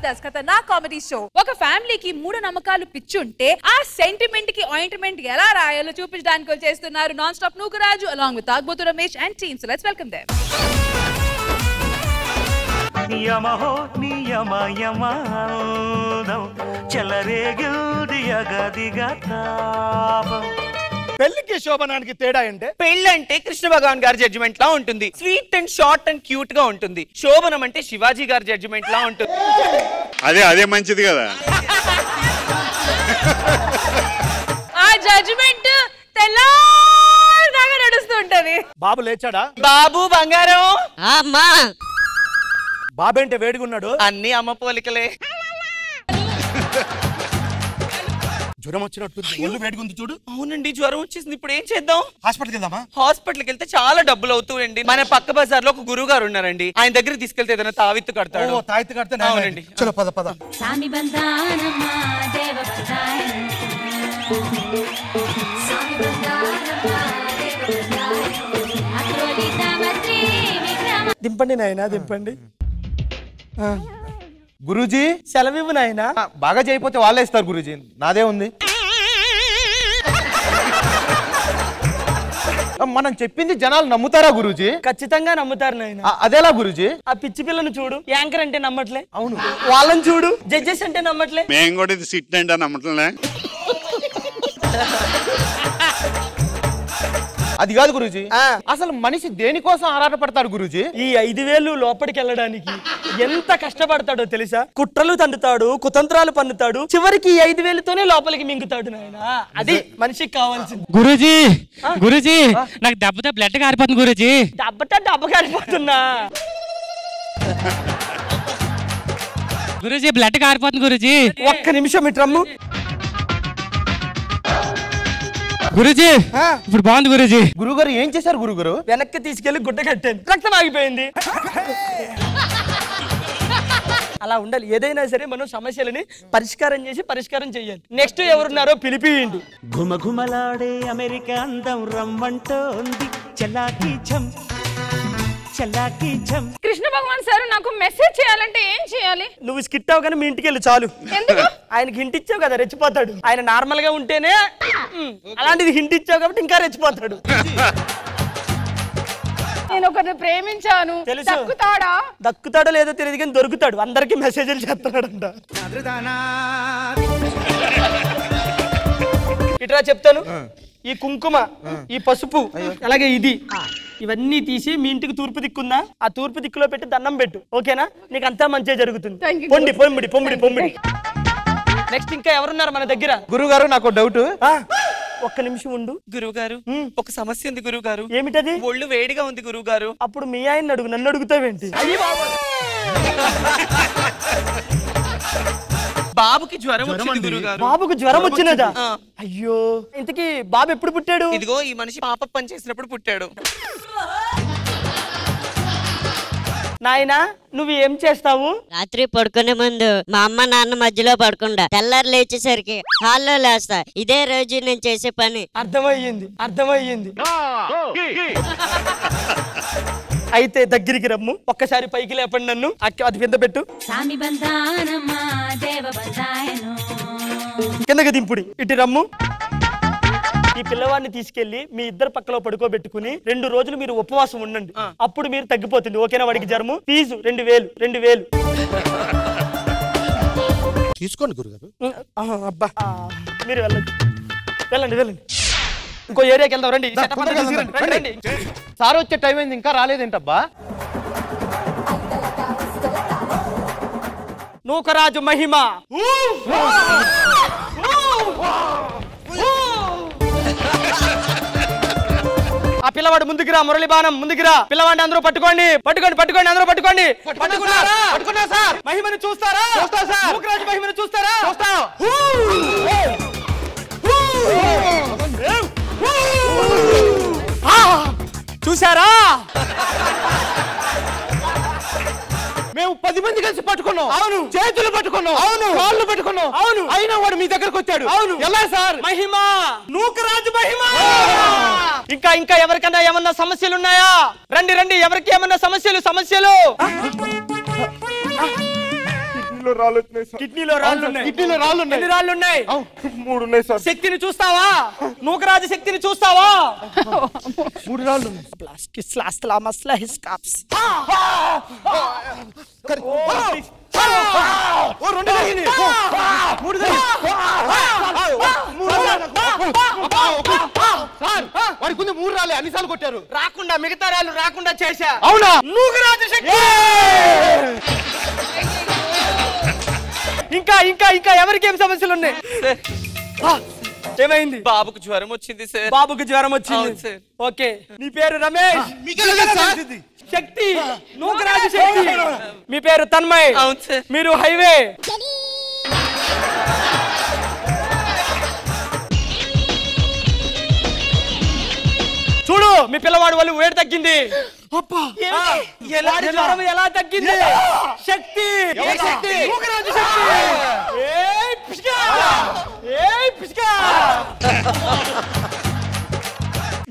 జబర్దస్త్ ఖతర్నాక్ comedy show. ఒక ఫ్యామిలీకి మూడు నమ్మకాలు పిచ్చుంటే ఆ సెంటిమెంట్ కి ఆయింట్మెంట్ ఎలా రాయాలో చూపించడానికి వచ్చేస్తున్నారు non stop Nookaraju along with తాగ్బోతు Ramesh and team. So let's welcome them. యమహో నియమ యమాదం చెలరేగిల్ది యగదిగా తాపం. పెళ్లికి శోభనానికి తేడా అంటే పెళ్లి అంటే కృష్ణ భగవాన్ గారి జడ్జిమెంట్ లా ఉంటుంది, sweet and short and cute గా ఉంటుంది. శోభనం అంటే శివాజీ గారి జడ్జిమెంట్ లా ఉంటుంది. అదే మంచిది కదా. ఆ జడ్జిమెంట్ తెల్లాగా నడుస్తుంటది. బాబు లేచాడా? బాబు బంగారం. అమ్మా బాబేంటే వేడిగున్నాడు? అన్ని అమ్మ పోలికలే. జ్వరం వచ్చినట్టుంది, ఒళ్ళు వేడిగుంది చూడు. అవునండి, జ్వరం వచ్చేసింది. ఇప్పుడు ఏం చేద్దాం? హాస్పిటల్కి వెళ్దామా? హాస్పిటల్కి వెళ్తే చాలా డబ్బులు అవుతాయండి. మన పక్క బజార్ లో ఒక గురువు గారు ఉన్నారండి, ఆయన దగ్గరికి తీసుకెళ్తే ఏదైనా తావిత్తు కడతాడు. తాయిత్తు కడితే అవునండి. చలో పద పద. దింపండి నాయనా, దింపండి. గురూజీ సెలవివ్వు నాయనా. బాగా చేయకపోతే వాళ్ళే ఇస్తారు గురూజీ, నాదే ఉంది. మనం చెప్పింది జనాలు నమ్ముతారా గురూజీ? ఖచ్చితంగా నమ్ముతారు నాయన. అదేలా గురూజీ? ఆ పిచ్చి పిల్లను చూడు, యాంకర్ అంటే నమ్మట్లే. అవును. వాళ్ళని చూడు, జడ్జెస్ అంటే నమ్మట్లే. మేము కూడా ఇది సిట్ అంటే నమ్మట్లే. అది కాదు గురూజీ, అసలు మనిషి దేనికోసం ఆరాటపడతాడు గురూజీ? ఈ 5,000 లోపలికి వెళ్ళడానికి ఎంత కష్టపడతాడో తెలుసా? కుట్రలు తండుతాడు, కుతంత్రాలు పన్నుతాడు, చివరికి ఈ 5,000తోనే లోపలికి మింగుతాడు నాయన. అది మనిషికి కావాల్సింది. గురూజీ గురూజీ నాకు దెబ్బతో బ్లడ్ కారిపోతుంది గురూజీ. డబ్బ కారిపోతున్నా గురూజీ, బ్లడ్ కారిపోతుంది గురూజీ. ఒక్క నిమిషం ఇట్రమ్ము. గురూజీ ఇప్పుడు బాగుంది గురూజీ. గురుగారు ఏం చేశారు గురుగారు? వెనక్కి తీసుకెళ్లి గుడ్డ కట్టాను, రక్తం ఆగిపోయింది. అలా ఉండాలి. ఏదైనా సరే మనం సమస్యలని పరిష్కారం చేసి పరిష్కారం చెయ్యాలి. నెక్స్ట్ ఎవరున్నారో పిలిపియండి. ఘుమఘుమలాడే అమెరికా అందం రమ్మంటోంది చలాకీ ఛం చలాకీ ఛం. కృష్ణ భగవాన్ సార్ నాకు మెసేజ్ చేయాలంటే ఏం చేయాలి? నువ్వు స్కిట్ అవ్వగానే మీ ఇంటికి వెళ్ళి చాలు. ఎందుకు? ఆయనకి హింట్ ఇచ్చావు కదా, రెచ్చిపోతాడు. ఆయన నార్మల్ గా ఉంటేనే అలాంటిది హింట్ ఇచ్చావు కాబట్టి ఇంకా రెచ్చిపోతాడు. నేను ఒకరిని ప్రేమించాను, తెలుసు. దక్కుతాడో లేదో తెలియదు కానీ దొరుకుతాడు. అందరికి మెసేజ్లు చేస్తున్నాడంట. ఇట్లా చెప్తాను. ఈ కుంకుమ, ఈ పసుపు, అలాగే ఇది, ఇవన్నీ తీసి మీ ఇంటికి తూర్పు దిక్కుందా, ఆ తూర్పు దిక్కులో పెట్టి దండం పెట్టు. ఓకేనా? నీకు అంతా మంచిగా జరుగుతుంది. పొండి పొమ్మిడి పొమ్మిడి పొమ్మిడి. నెక్స్ట్ ఇంకా ఎవరున్నారు మన దగ్గర? గురుగారు నాకు డౌట్. ఒక్క నిమిషం ఉండు. గురువు గారు, ఒక సమస్య ఉంది గురువు గారు. ఏమిటది? ఒళ్ళు వేడిగా ఉంది గురువు గారు. అప్పుడు మీ ఆయన అడుగు, నన్ను అడుగుతావేంటి? బాబుకి జ్వరం వచ్చింది గురువు గారు. బాబుకు జ్వరం వచ్చినదా? అయ్యో, ఇంతకీ బాబు ఎప్పుడు పుట్టాడు? ఇదిగో ఈ మనిషి పాప పని చేసినప్పుడు పుట్టాడు. నాయనా, నువ్వు ఏం చేస్తావు? రాత్రి పడుకునే ముందు మా అమ్మ నాన్న మధ్యలో పడుకుంటా, తెల్లారు లేచేసరికి హాల్లో లేస్తా. ఇదే రోజు నేను చేసే పని. అర్థమయ్యింది. అయితే దగ్గరికి రమ్ము. ఒక్కసారి పైకి లేపండి నన్ను. అది కింద పెట్టు. కిందకి దింపుడి. ఇటు రమ్ము. ఈ పిల్లవాడిని తీసుకెళ్లి మీ ఇద్దరు పక్కలో పడుకోబెట్టుకుని 2 రోజులు మీరు ఉపవాసం ఉండండి. అప్పుడు మీరు తగ్గిపోతుంది. ఓకేనా? వాడికి జ్వరము. ఫీజు 2,000. తీసుకోండి గురుగారు. అబ్బా, మీరు వెళ్ళండి. ఇంకో ఏరియాకి వెళ్దాం. రండి. సార్ వచ్చే టైం అయింది, ఇంకా రాలేదేంటబ్బా? నూకరాజు మహిమ. ఆ పిల్లవాడు ముందుకు రా. మురళిబాణం ముందుకు రా. పిల్లవాడిని అందరూ పట్టుకోండి. అందరూ పట్టుకోండి. పట్టుకున్నా సార్. మహిమను చూస్తారా? చూస్తా సార్. నూకరాజు మహిమను చూస్తారా? చూస్తా. చూసారా? మేము 10 మంది కలిసి పట్టుకున్నాం. అవును. చేతులు పట్టుకున్నాం. అవును. కాళ్ళు పట్టుకున్నాం. అవును. అయినా వాడు మీ దగ్గరకు వచ్చాడు. అవును. ఎలా సార్? మహిమ, నూకరాజు మహిమ. ఇంకా ఎవరికన్నా ఏమన్నా సమస్యలు ఉన్నాయా? రండి. ఎవరికి ఏమన్నా సమస్యలు? కిడ్నీలో రాళ్ళు వచ్చినాయి సార్. కిడ్నీలో రాళ్ళు ఉన్నాయి. కిడ్నీలో రాళ్ళు ఉన్నాయి. ఎన్ని రాళ్ళు ఉన్నాయి? 3 ఉన్నాయి సార్. శక్తిని చూస్తావా? నూకరాజు శక్తిని చూస్తావా? 3 రాళ్ళు ఉన్నాయి. వాడికి 3 రాలే అన్నిసార్లు కొట్టారు. రాకుండా మిగతా రాళ్ళు రాకుండా చేశా. అవునా? నూకరాజు శక్తి. ఇంకా ఇంకా ఇంకా ఎవరికి ఏం సమస్యలు ఉన్నాయి? ఏమైంది? బాబుకు జ్వరం వచ్చింది సార్. బాబుకి జ్వరం వచ్చింది సార్. ఓకే, నీ పేరు రమేష్. శక్తి, నూకరాజు శక్తి. మీ పేరు తన్మయ్. అవును సార్. మీరు హైవే. చూడు, మీ పిల్లవాడు వాళ్ళు వేడి తగ్గింది. వాడి జ్వరం ఎలా తగ్గింది? శక్తి, శక్తి, నూకరాజు శక్తి. ఏయ్ పిష్కా, ఏయ్ పిష్కా.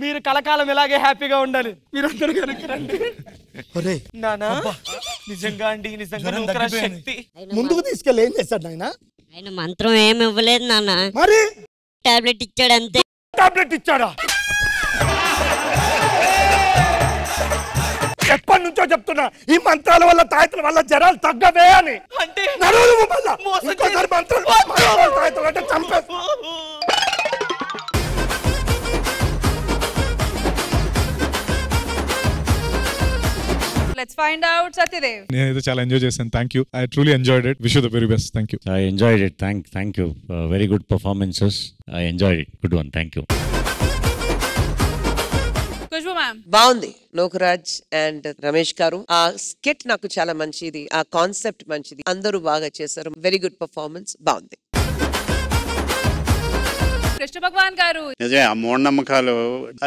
మీరు కలకాలం ఇలాగే హ్యాపీగా ఉండాలి. మీరందరూ వెనక్కి రండి. నానా నిజంగా అండి, నిజంగా నూకరాజు శక్తి ముందుకు తీసుకెళ్ళి ఏం చేస్తాడు ఆయన? ఆయన మంత్రం ఏమి ఇవ్వలేదు నాన్న, మరి టాబ్లెట్ ఇచ్చాడు అంతే. టాబ్లెట్ ఇచ్చాడా? ఎప్పటి నుంచో చెప్తున్నా ఈ మంత్రాల వల్ల తాయత్తుల వల్ల జరాలు తగ్గవే అని. అంటే నడువు మళ్ళా ఇంకోసారి మంత్రాలు తాయత్తులు అంటే చంపేస్తా. Let's find out Satyadev. నేనైతే చాలా ఎంజాయ్ చేశాను. Thank you. I truly enjoyed it. Wish you the very best. Thank you. I enjoyed it. Thank you. Very good performances. I enjoyed it. Good one. Thank you. Kushbu ma'am. బాగుంది. Nookaraj and Ramesh గారు ఆ skit నాకు చాలా మంచిది, ఆ concept మంచిది, అందరూ బాగా చేశారు. వెరీ గుడ్ పర్ఫార్మెన్స్, బాగుంది. కృష్ణ భగవాన్ గారు. నిజమే, ఆ మూఢనమ్మకాలు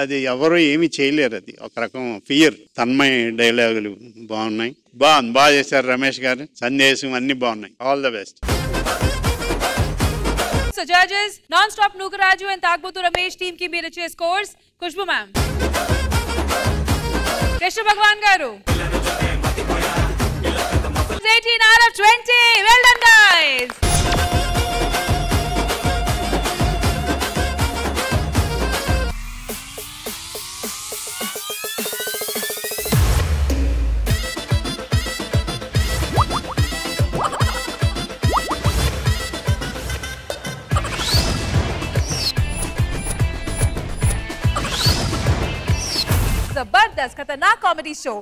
అది ఎవరు ఏమి చేయలేరు. అది ఒక రకం ఫియర్. తన్మయ డైలాగులు బాగున్నాయి. బాగా చేశారు రమేష్ గారు. సందేశం అన్ని బాగున్నాయి. All the best. So judges, non-stop Nukaraju and Tagbotu Ramesh team ki mere che scores. Kushbu ma'am. Krishna Bhagwan garu. 18 out of 20. Well done guys. जबरदस्त खतरनाक कॉमेडी शो